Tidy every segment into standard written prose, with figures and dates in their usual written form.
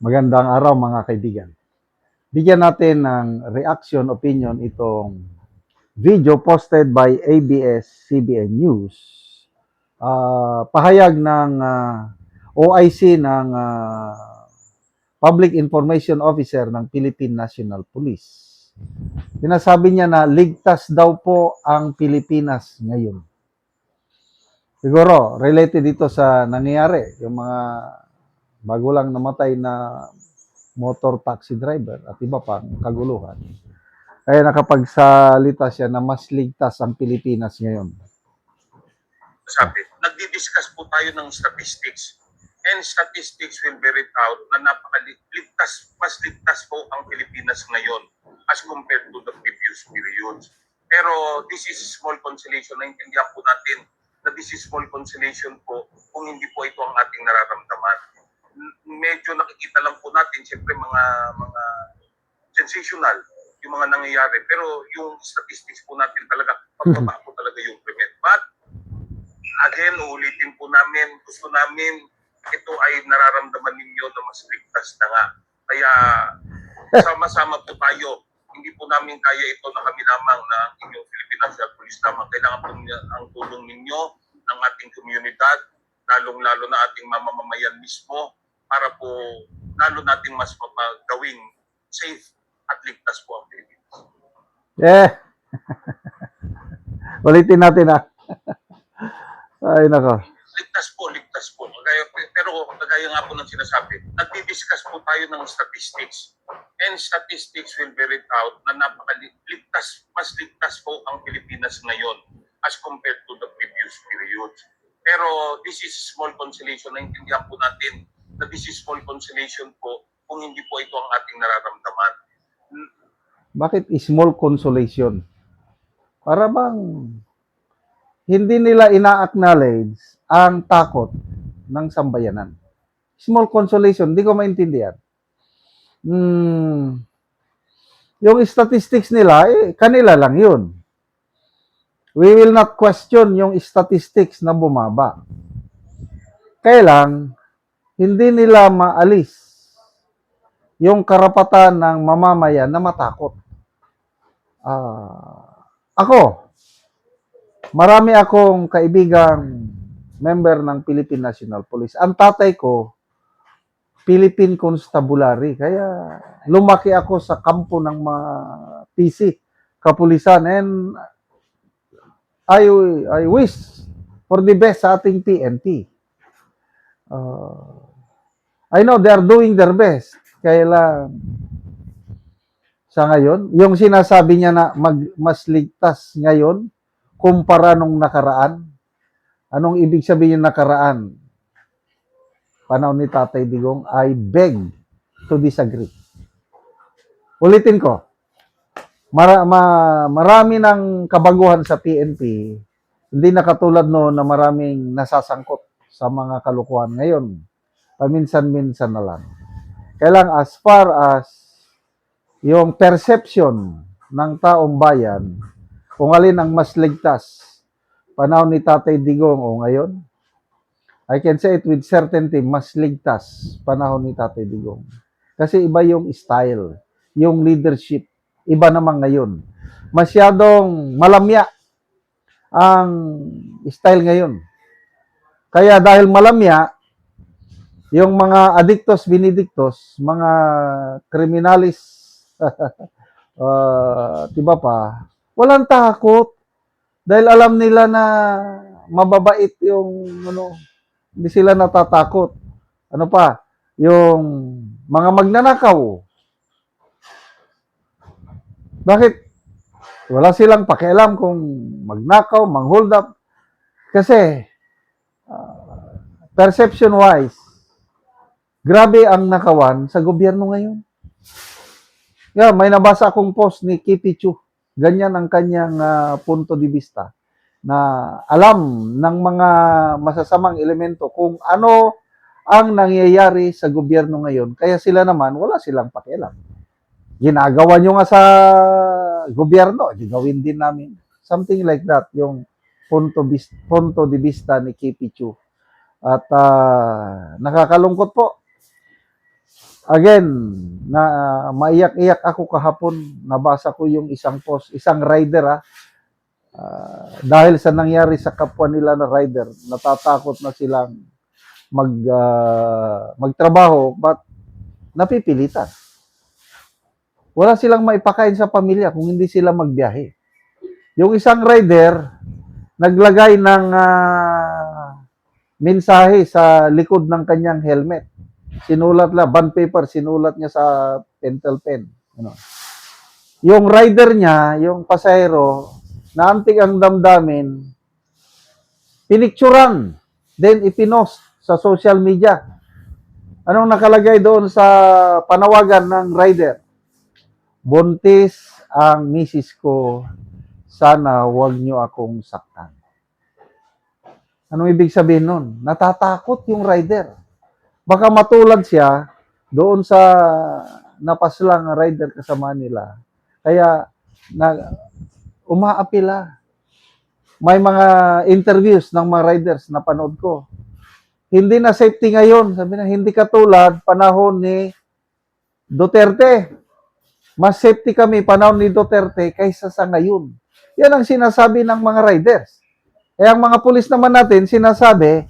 Magandang araw mga kaibigan. Bigyan natin ng reaction opinion itong video posted by ABS-CBN News. Pahayag ng OIC ng Public Information Officer ng Philippine National Police. Sinasabi niya na ligtas daw po ang Pilipinas ngayon. Siguro, related dito sa nangyayari, yung mga bago lang namatay na motor taxi driver at iba pang kaguluhan. Kaya nakapagsalita siya na mas ligtas ang Pilipinas ngayon. Sabi, nagdi-discuss po tayo ng statistics. And statistics will bear it out na napakaligtas, mas ligtas po ang Pilipinas ngayon as compared to the previous periods. Pero this is small consolation. Naintindihan po natin na this is small consolation po kung hindi po ito ang ating nararamdaman. Medyo nakikita lang po natin, siyempre mga sensational yung mga nangyayari. Pero yung statistics po natin talaga, pagbaba po talaga yung krimen. But again, uulitin po namin, gusto namin ito ay nararamdaman ninyo na mas ligtas na nga. Kaya sama-sama po tayo. Hindi po namin kaya ito na kami lamang na inyong Philippine National Police lamang. Kailangan po ang tulong ninyo ng ating komunidad, lalong-lalo na ating mamamayan mismo, para po lalo nating mas gawing safe at ligtas po ang Pilipinas. Ulitin natin Ay, nako. Ligtas po. Pero kagaya nga po ng sinasabi, nagdi-discuss po tayo ng statistics. And statistics will bear it out na napakaligtas, mas ligtas po ang Pilipinas ngayon as compared to the previous periods. Pero this is small consolation. Naintindihan po natin na this is small consolation po kung hindi po ito ang ating nararamdaman. Bakit small consolation? Para bang hindi nila ina-acknowledge ang takot ng sambayanan. Small consolation, di ko maintindihan. Yung statistics nila, kanila lang yun. We will not question yung statistics na bumaba. Kaya lang, hindi nila maalis yung karapatan ng mamamayan na matakot. Ako, marami akong kaibigang member ng Philippine National Police. Ang tatay ko, Philippine Constabulary. Kaya lumaki ako sa kampo ng mga PC, kapulisan. And I wish for the best sa ating PNP. I know they are doing their best. Kaya lang, sa ngayon, yung sinasabi niya na mas ligtas ngayon, kumpara nung nakaraan. Anong ibig sabihin yung nakaraan? Panahon ni Tatay Digong, I beg to disagree. Ulitin ko, marami ng kabaguhan sa PNP, hindi na katulad noon na maraming nasasangkot sa mga kalukuhan. Ngayon, paminsan-minsan na lang. Kailang as far as yung perception ng taong bayan, kung alin ang mas ligtas, panahon ni Tatay Digong o ngayon, I can say it with certainty, mas ligtas panahon ni Tatay Digong. Kasi iba yung style, yung leadership, iba naman ngayon. Masyadong malamya ang style ngayon. Kaya dahil malamya, yung mga adictos, benedictos, mga kriminalis, diba pa, walang takot. Dahil alam nila na mababait yung, hindi sila natatakot. Ano pa, yung mga magnanakaw. Bakit? Wala silang pakialam kung magnakaw, manghold up. Kasi, perception-wise, grabe ang nakawan sa gobyerno ngayon. Yeah, may nabasa akong post ni Kitty Chu. Ganyan ang kanyang punto de vista na alam ng mga masasamang elemento kung ano ang nangyayari sa gobyerno ngayon. Kaya sila naman, wala silang pakialam. Ginagawa nyo nga sa gobyerno, gagawin din namin. Something like that, yung punto de vista ni Kitty Chu. At nakakalungkot po. Again, na maiyak-iyak ako kahapon, nabasa ko yung isang post, isang rider dahil sa nangyari sa kapwa nila na rider, natatakot na silang magtrabaho but napipilitan. Wala silang maipakain sa pamilya kung hindi sila magbiyahe. Yung isang rider, naglagay ng mensahe sa likod ng kanyang helmet. Sinulat lang, bond paper, sinulat niya sa pentel pen. Ano. Yung rider niya, yung pasahero, naantig ang damdamin, pinicturan, then ipinost sa social media. Anong nakalagay doon sa panawagan ng rider? Buntis ang misis ko, sana wag niyo akong saktan. Anong ibig sabihin nun? Natatakot yung rider. Baka matulad siya doon sa napaslang rider kasama nila. Kaya umaapila. May mga interviews ng mga riders na panood ko. Hindi na safety ngayon. Sabi na, hindi katulad panahon ni Duterte. Mas safety kami panahon ni Duterte kaysa sa ngayon. Yan ang sinasabi ng mga riders. Eh ang mga pulis naman natin sinasabi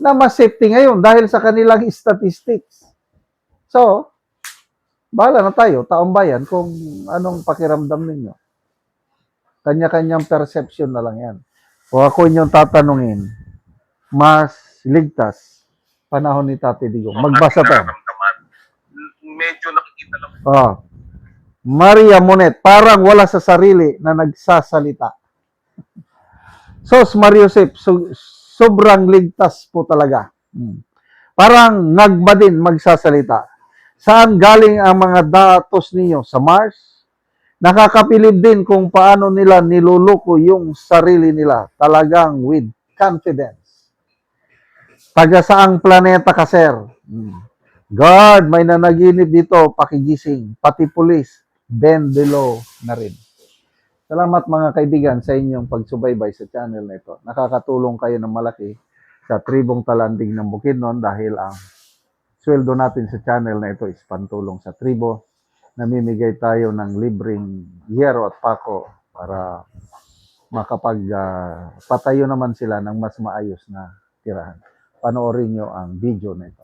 na mas safety ngayon dahil sa kanilang statistics. So, bahala na tayo, taong bayan, kung anong pakiramdam ninyo. Kanya-kanyang perception na lang yan. O ako inyong tatanungin, mas ligtas panahon ni Tate Digong. Magbasa tayo. Medyo nakikita lang. Maria Monet, parang wala sa sarili na nagsasalita. Sos Mario Josep, sobrang ligtas po talaga. Parang nagba din magsasalita. Saan galing ang mga datos ninyo? Sa Mars? Nakakapilid din kung paano nila niluluko yung sarili nila. Talagang with confidence. Taga saang planeta ka, sir? Guard, may nanaginip dito, pakigising. Pati pulis, bend below na rin. Salamat mga kaibigan sa inyong pagsubaybay sa channel na ito. Nakakatulong kayo ng malaki sa tribong talanding ng Bukidnon dahil ang sweldo natin sa channel na ito is pantulong sa tribo. Namimigay tayo ng libreng yero at pako para makapagpatayo naman sila ng mas maayos na tirahan. Panoorin nyo ang video na ito.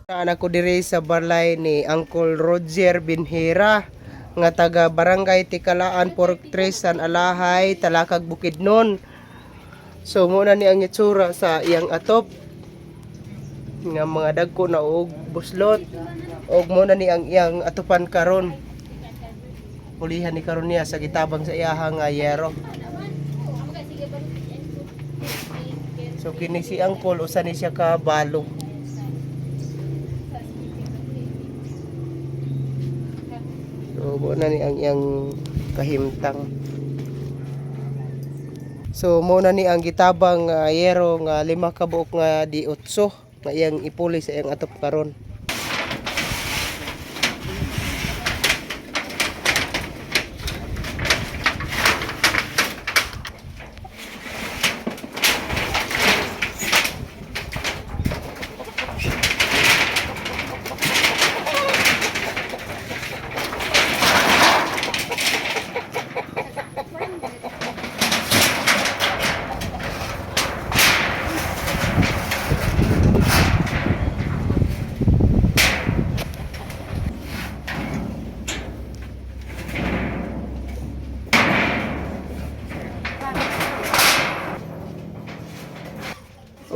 Anak ko diri sa balay ni Uncle Roger Binhira nga taga Barangay Tikalaan, Pork-Tres, San Alahay, Talakag, Bukidnon. So muna ni ang itsura sa iyang atop nga mga dagko na og buslot og muna ni ang iyang atupan karon. Ulihan ni karon niya sa gitabang sa iyahang yero. So kini si Uncle usa ni siya ka balo. So muna ni ang iyang kahimtang. So muna ni ang gitabang yero nga 5 ka buok nga di 8 nga iyang ipuli sa iyang atop karon.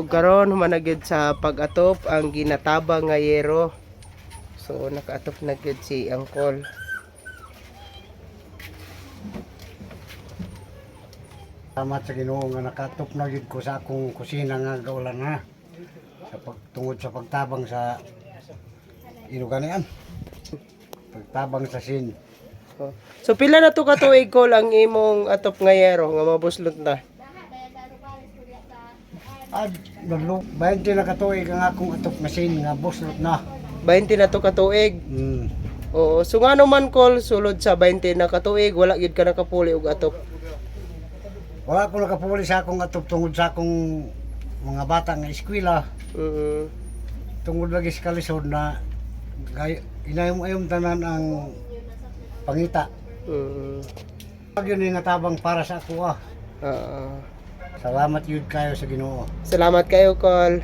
Ug karon humanagid sa pag-atop ang ginatabang nga yero. So nakaatop na gid si Uncle. Salamat sa Ginoo nga nakatop na gid ko sa akong kusina nga gaulan na. Sa pagtungod sa pagtabang sa inuganian. Pagtabang sa sin. So pila na to ka tuig Col ang imong atop nga yero nga mabuslot na? Lalo, 20 na katuig ang akong atop nga sin nga buslot na. 20 na to ka tuig. Oo, so nga naman Col sulod sa 20 na ka tuig wala gyud ka nakapuli og atop. Wala ko nakapuli sa akong atop tungod sa akong mga bata nga eskwela. Tungod lagi sa kalisod na inayom-ayom tanan ang pangita. Mm. Pag yun yung natabang para sa ako Oo. Salamat yun kayo sa Ginoo. Salamat kayo, Col.